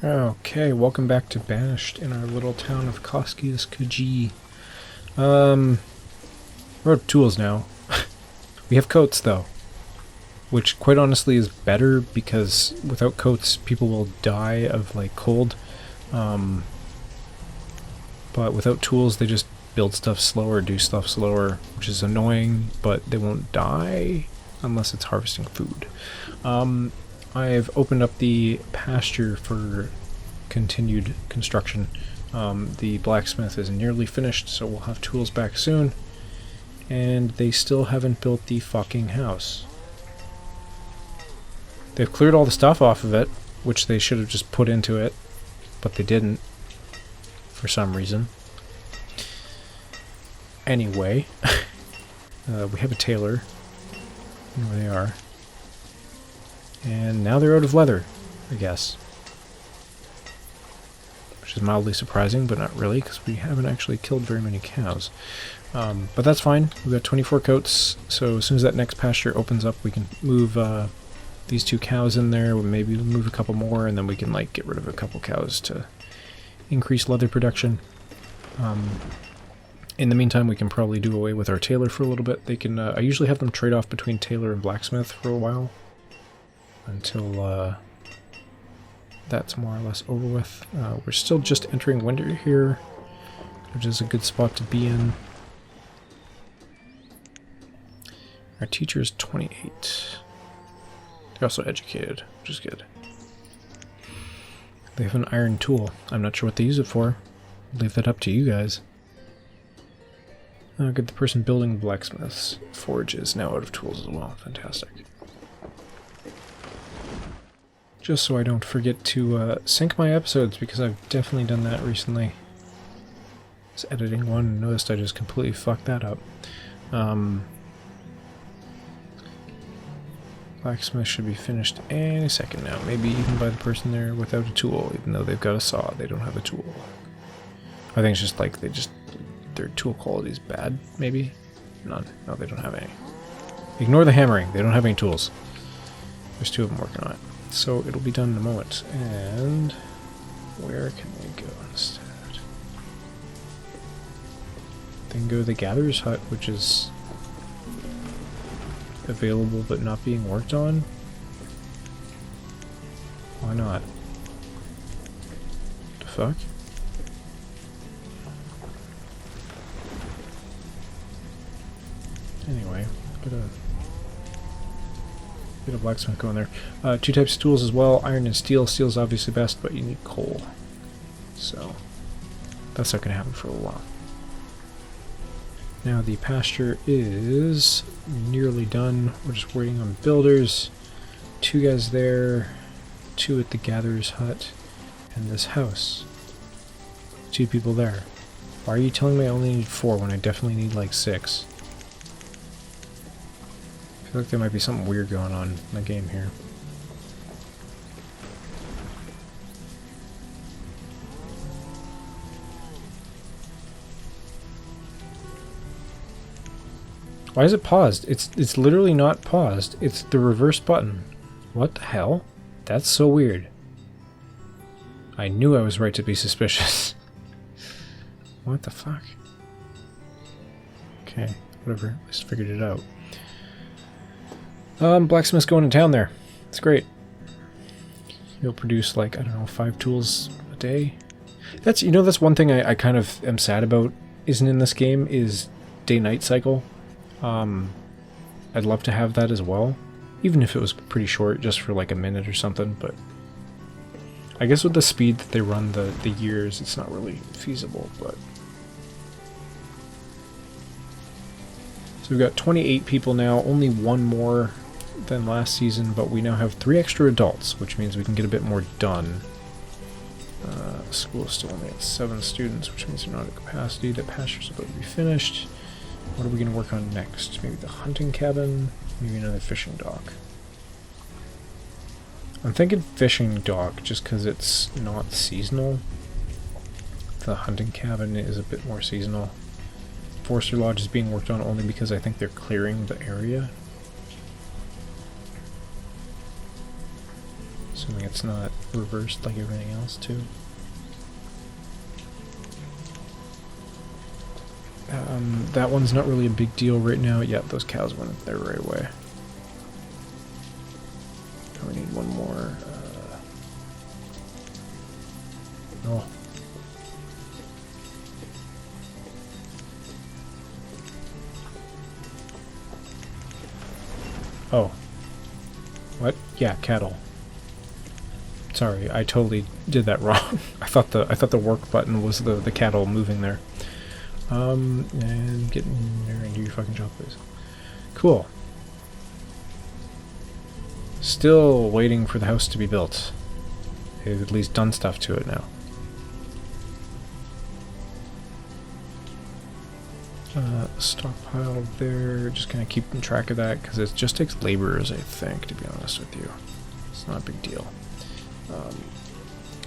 Okay, welcome back to Banished in our little town of Koskius Khaji. We're out of tools now. We have coats though, which quite honestly is better because without coats people will die of like cold. But without tools they just build stuff slower, do stuff slower, which is annoying, but they won't die unless it's harvesting food. I've opened up the pasture for continued construction. The blacksmith is nearly finished, so we'll have tools back soon. And they still haven't built the fucking house. They've cleared all the stuff off of it, which they should have just put into it, but they didn't, for some reason. Anyway, we have a tailor. I know where they are. And now they're out of leather, I guess. Which is mildly surprising, but not really, because we haven't actually killed very many cows. But that's fine. We've got 24 coats, so as soon as that next pasture opens up, we can move these 2 cows in there, maybe move a couple more, and then we can like get rid of a couple cows to increase leather production. In the meantime, we can probably do away with our tailor for a little bit. They can. I usually have them trade off between tailor and blacksmith for a while, until that's more or less over with. We're still just entering winter here, which is a good spot to be in. Our teacher is 28. They're also educated, which is good. They have an iron tool. I'm not sure what they use it for. I'll leave that up to you guys. Good, the person building the blacksmith's forge is now out of tools as well. Fantastic. Just so I don't forget to sync my episodes, because I've definitely done that recently. I was editing one and noticed I just completely fucked that up. Blacksmith should be finished any second now. Maybe even by the person there without a tool, even though they've got a saw, they don't have a tool. I think it's just like their tool quality is bad, maybe? None. No, they don't have any. Ignore the hammering. They don't have any tools. There's 2 of them working on it. So it'll be done in a moment. And where can we go instead? Then go to the Gatherer's Hut, which is available but not being worked on. Why not? What the fuck? Anyway, get a blacksmith going there. 2 types of tools as well, iron and steel. Steel's obviously best, but you need coal. So that's not going to happen for a while. Now the pasture is nearly done. We're just waiting on builders. 2 guys there, 2 at the Gatherer's Hut, and this house. 2 people there. Why are you telling me I only need 4 when I definitely need like 6? I feel like there might be something weird going on in the game here. Why is it paused? It's literally not paused. It's the reverse button. What the hell? That's so weird. I knew I was right to be suspicious. What the fuck? Okay, whatever. At least figured it out. Blacksmith's going to town there. It's great. He'll produce like, I don't know, 5 tools a day. That's, you know, that's one thing I kind of am sad about isn't in this game is day-night cycle. I'd love to have that as well, even if it was pretty short, just for like a minute or something, but I guess with the speed that they run the years, it's not really feasible, but... So we've got 28 people now, only 1 more than last season, but we now have 3 extra adults, which means we can get a bit more done. School is still only at 7 students, which means they're not at capacity. The pasture's about to be finished. What are we going to work on next? Maybe the hunting cabin, maybe another fishing dock. I'm thinking fishing dock just because it's not seasonal. The hunting cabin is a bit more seasonal. Forester Lodge is being worked on only because I think they're clearing the area. Assuming it's not reversed like everything else too. That one's not really a big deal right now. Yeah, those cows went there right away. We need one more. Oh. Oh. What? Yeah, cattle. Sorry, I totally did that wrong. I thought the work button was the cattle moving there. And get in there and do your fucking job, please. Cool. Still waiting for the house to be built. They've at least done stuff to it now. Stockpile there, just kind of keeping track of that because it just takes laborers, I think, to be honest with you. It's not a big deal.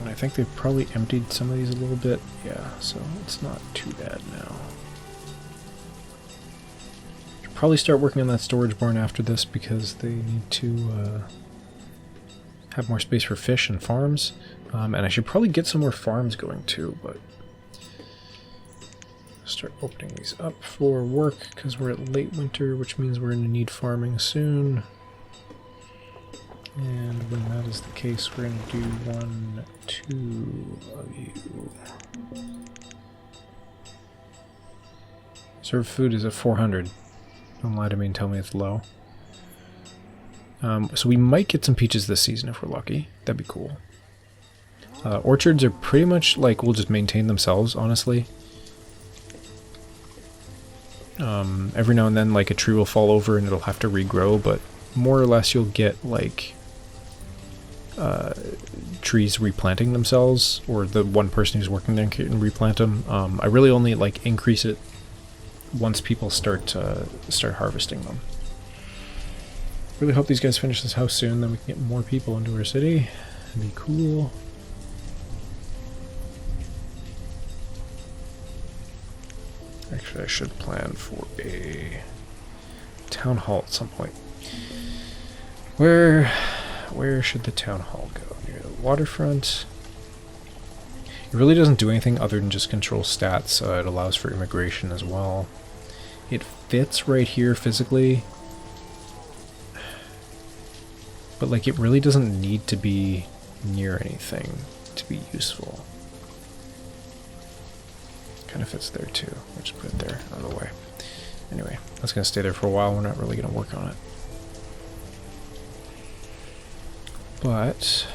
And I think they've probably emptied some of these a little bit. Yeah, so it's not too bad now. Should probably start working on that storage barn after this because they need to have more space for fish and farms. And I should probably get some more farms going too, but start opening these up for work because we're at late winter, which means we're going to need farming soon. And when that is the case, we're going to do 1, 2 of you. Served food is at 400. Don't lie to me and tell me it's low. So we might get some peaches this season if we're lucky. That'd be cool. Orchards are pretty much like, we'll just maintain themselves, honestly. Every now and then, like, a tree will fall over and it'll have to regrow, but more or less you'll get, like, trees replanting themselves, or the one person who's working there can replant them. I really only, like, increase it once people start harvesting them. Really hope these guys finish this house soon, then we can get more people into our city. That'd be cool. Actually, I should plan for a town hall at some point. Where should the town hall go? Near the waterfront? It really doesn't do anything other than just control stats. It allows for immigration as well. It fits right here physically. But like, it really doesn't need to be near anything to be useful. Kind of fits there too. We'll just put it there, out of the way. Anyway, that's going to stay there for a while. We're not really going to work on it. But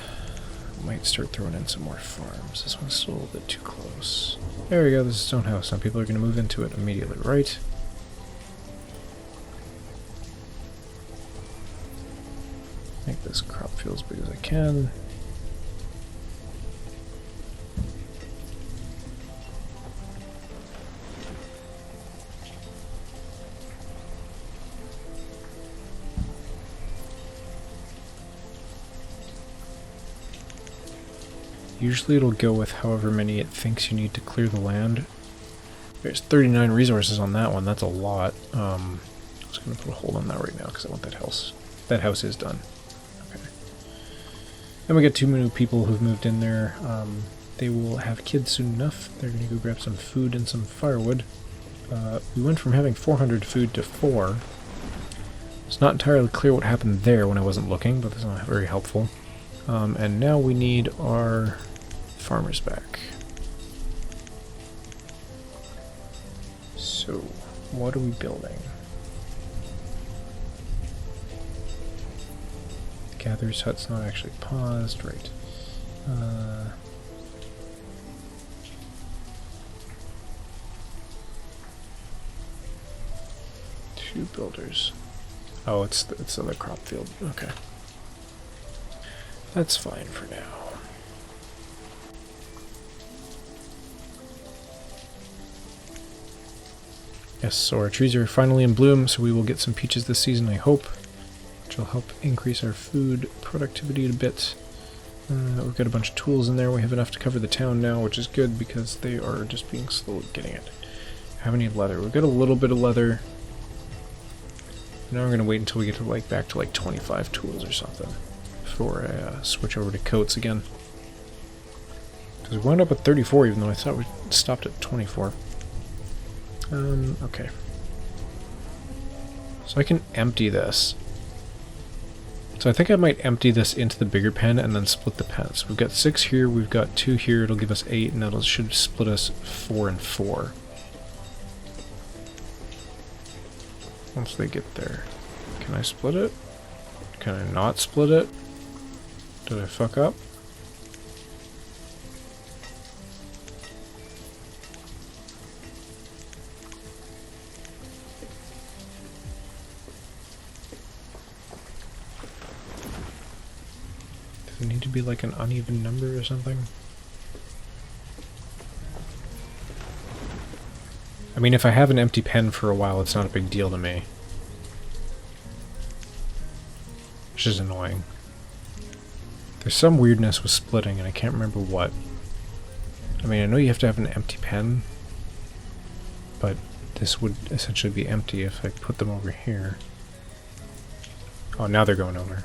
I might start throwing in some more farms. This one's still a little bit too close. There we go, this is a stone house. Some people are going to move into it immediately, right? Make this crop field as big as I can. Usually it'll go with however many it thinks you need to clear the land. There's 39 resources on that one, that's a lot. I'm just going to put a hold on that right now because I want that house. That house is done. Okay. Then we got 2 new people who've moved in there. They will have kids soon enough. They're going to go grab some food and some firewood. We went from having 400 food to 4. It's not entirely clear what happened there when I wasn't looking, but that's not very helpful. And now we need our farmers back. So, what are we building? Gatherer's hut's not actually paused, right? 2 builders. Oh, it's the crop field. Okay. That's fine for now. Yes, so our trees are finally in bloom, so we will get some peaches this season, I hope, which will help increase our food productivity a bit. We've got a bunch of tools in there. We have enough to cover the town now, which is good because they are just being slow at getting it. How many leather? We've got a little bit of leather. Now we're going to wait until we get to back to 25 tools or something before I switch over to coats again. Because we wound up at 34 even though I thought we stopped at 24. Okay. So I can empty this. So I think I might empty this into the bigger pen and then split the pens. We've got 6 here, we've got 2 here, it'll give us 8, and that should split us 4 and 4. Once they get there. Can I split it? Can I not split it? Did I fuck up? Does it need to be like an uneven number or something? I mean, if I have an empty pen for a while, it's not a big deal to me. Which is annoying. There's some weirdness with splitting, and I can't remember what. I mean, I know you have to have an empty pen, but this would essentially be empty if I put them over here. Oh, now they're going over.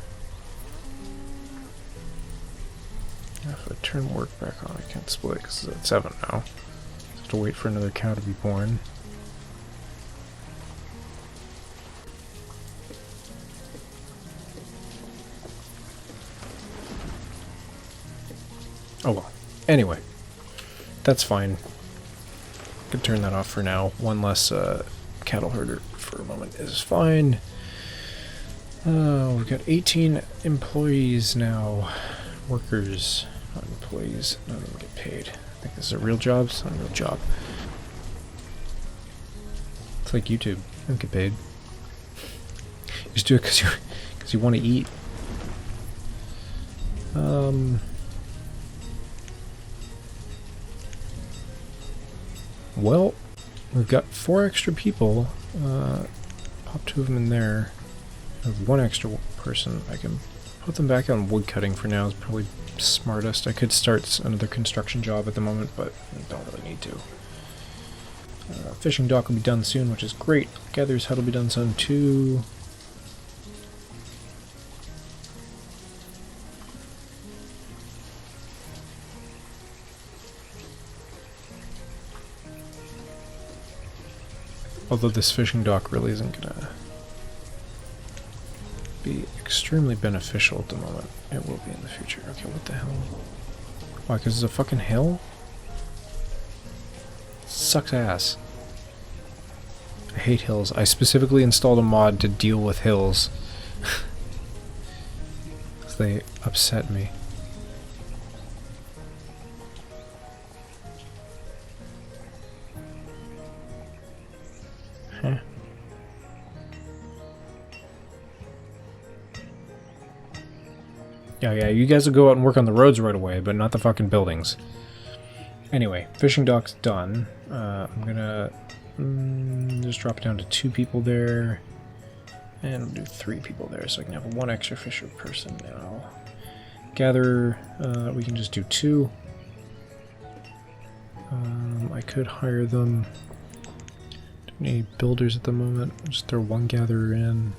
If I turn work back on, I can't split because it's at 7 now. I have to wait for another cow to be born. Oh well. Anyway, that's fine. Could turn that off for now. One less cattle herder for a moment is fine. We've got 18 employees now. Workers, not employees. None of them get paid. I think this is a real job. It's not a real job. It's like YouTube. You don't get paid. You just do it because you want to eat. Well, we've got 4 extra people. Pop 2 of them in there. I have 1 extra person. I can put them back on wood cutting for now. Is probably smartest. I could start another construction job at the moment, but I don't really need to. Fishing dock will be done soon, which is great. Gatherer's hut will be done soon too. Although this fishing dock really isn't gonna be extremely beneficial at the moment. It will be in the future. Okay, what the hell? Why, because it's a fucking hill? Sucks ass. I hate hills. I specifically installed a mod to deal with hills. Because they upset me. Huh. Yeah, you guys will go out and work on the roads right away, but not the fucking buildings. Anyway, fishing dock's done. I'm gonna just drop it down to 2 people there, and do 3 people there, so I can have 1 extra fisher person now. Gatherer, we can just do 2. I could hire them. Don't need any builders at the moment. I'll just throw 1 gatherer in.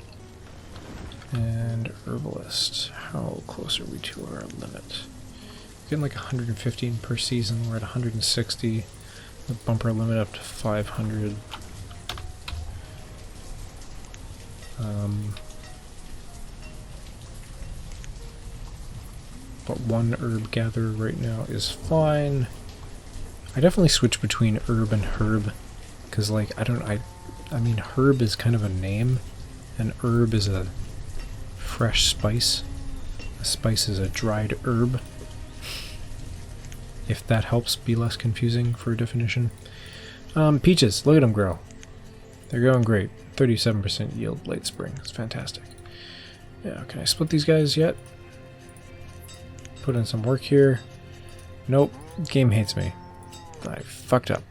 And herbalist. How close are we to our limit? We're getting like 115 per season. We're at 160. We'll bump our limit up to 500. But 1 herb gatherer right now is fine. I definitely switch between herb and herb. Because like, I mean herb is kind of a name. And herb is a fresh spice. A spice is a dried herb. If that helps be less confusing for a definition. Peaches, look at them grow. They're going great. 37% yield late spring. It's fantastic. Yeah, can I split these guys yet? Put in some work here. Nope, game hates me. I fucked up.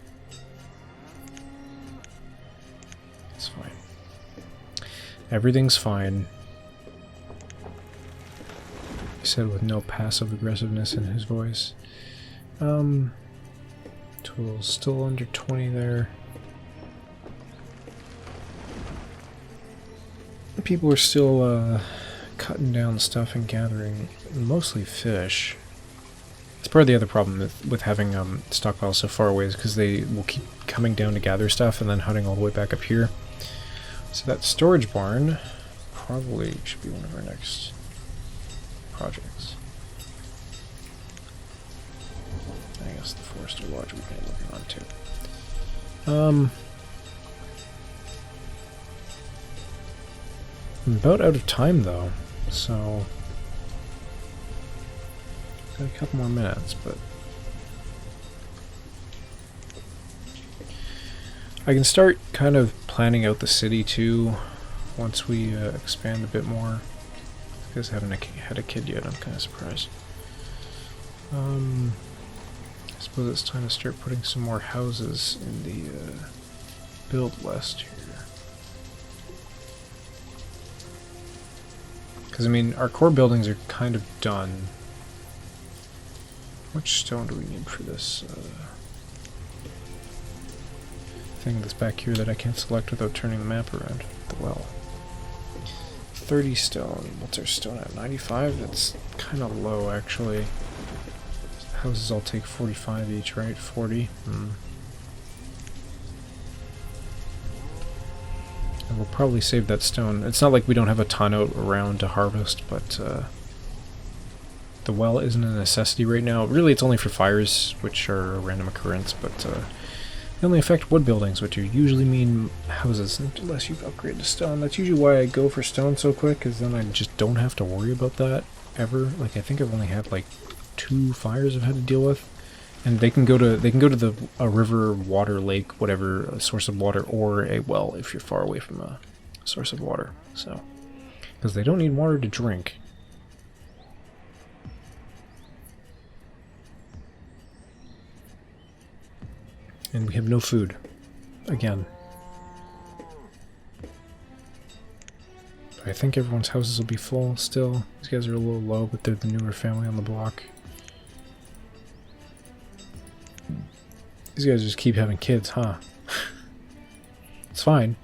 It's fine. Everything's fine. He said with no passive aggressiveness in his voice. Tools still under 20 there. People are still cutting down stuff and gathering mostly fish. It's part of the other problem with having stockpiles so far away is because they will keep coming down to gather stuff and then hunting all the way back up here. So that storage barn probably should be one of our next projects. I guess the Forester Lodge we can look on too. I'm about out of time though, so got a couple more minutes, but I can start kind of planning out the city too once we expand a bit more. This guy's haven't had a kid yet, I'm kind of surprised. I suppose it's time to start putting some more houses in the build list here. Because, I mean, our core buildings are kind of done. How much stone do we need for this thing that's back here that I can't select without turning the map around? The well. 30 stone. What's our stone at? 95? That's kind of low, actually. Houses all take 45 each, right? 40? And we'll probably save that stone. It's not like we don't have a ton out around to harvest, but the well isn't a necessity right now. Really, it's only for fires, which are a random occurrence, but they only affect wood buildings, which usually mean houses, unless you've upgraded to stone. That's usually why I go for stone so quick, because then I just don't have to worry about that ever. Like, I think I've only had like 2 fires I've had to deal with. And they can go to a river, water, lake, whatever, a source of water, or a well if you're far away from a source of water. So, because they don't need water to drink. And we have no food. Again. But I think everyone's houses will be full still. These guys are a little low, but they're the newer family on the block. These guys just keep having kids, huh? It's fine.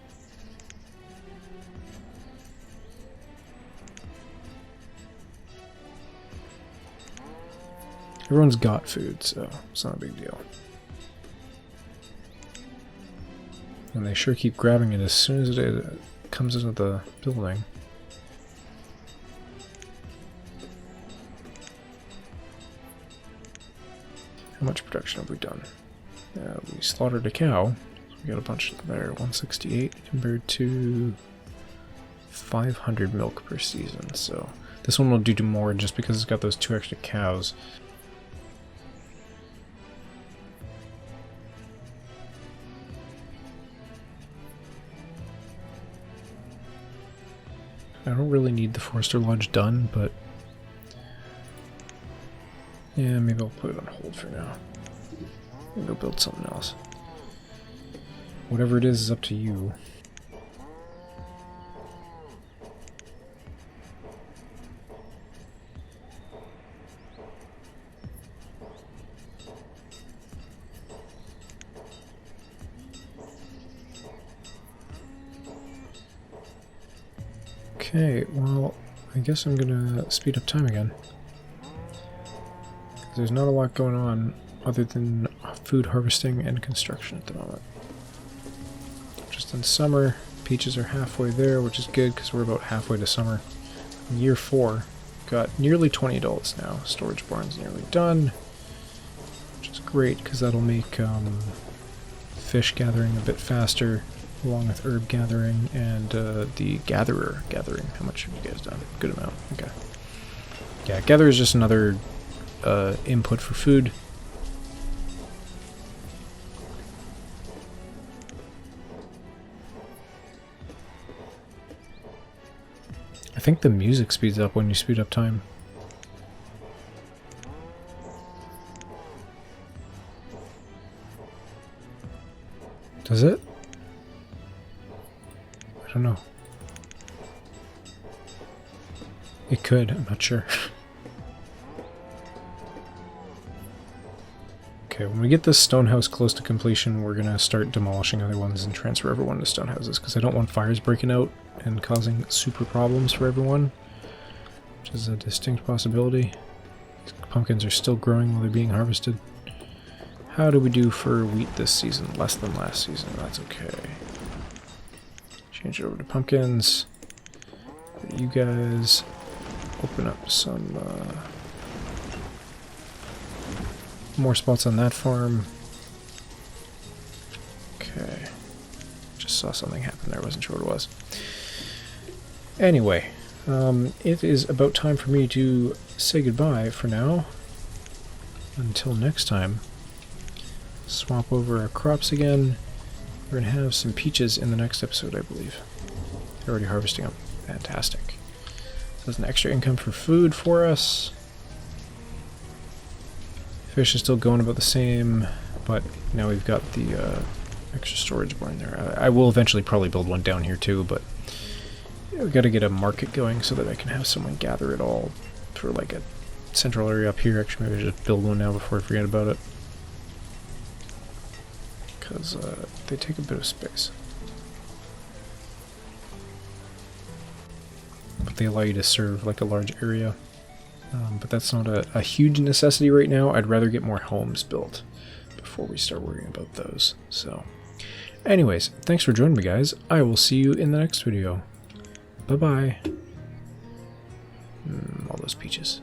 Everyone's got food, so it's not a big deal. And they sure keep grabbing it as soon as it comes into the building. How much production have we done? We slaughtered a cow. So we got a bunch there. 168 compared to 500 milk per season. So this one will do more just because it's got those 2 extra cows. I don't really need the Forester Lodge done, but yeah, maybe I'll put it on hold for now. I'll go build something else. Whatever it is up to you. Okay, well, I guess I'm gonna speed up time again. There's not a lot going on other than food harvesting and construction at the moment. Just in summer, peaches are halfway there, which is good because we're about halfway to summer. In year 4, got nearly 20 adults now. Storage barn's nearly done, which is great because that'll make fish gathering a bit faster, along with herb gathering and the gatherer gathering. How much have you guys done? Good amount. Okay. Yeah, gather is just another input for food. I think the music speeds up when you speed up time. Does it? I don't know. It could, I'm not sure. Okay, when we get this stone house close to completion, we're gonna start demolishing other ones and transfer everyone to stone houses, because I don't want fires breaking out and causing super problems for everyone. which is a distinct possibility. These pumpkins are still growing while they're being harvested. How do we do for wheat this season? Less than last season. That's okay. Change it over to pumpkins. You guys open up some more spots on that farm. Okay. Just saw something happen there. I wasn't sure what it was. Anyway, it is about time for me to say goodbye for now. Until next time. Swap over our crops again. We're going to have some peaches in the next episode, I believe. They're already harvesting them. Fantastic. So that's an extra income for food for us. Fish is still going about the same, but now we've got the extra storage barn there. I will eventually probably build one down here too, but we've got to get a market going so that I can have someone gather it all for like a central area up here. Actually, maybe I should just build one now before I forget about it. Because they take a bit of space. But they allow you to serve like a large area. But that's not a huge necessity right now. I'd rather get more homes built before we start worrying about those. So, anyways, thanks for joining me, guys. I will see you in the next video. Bye-bye. All those peaches.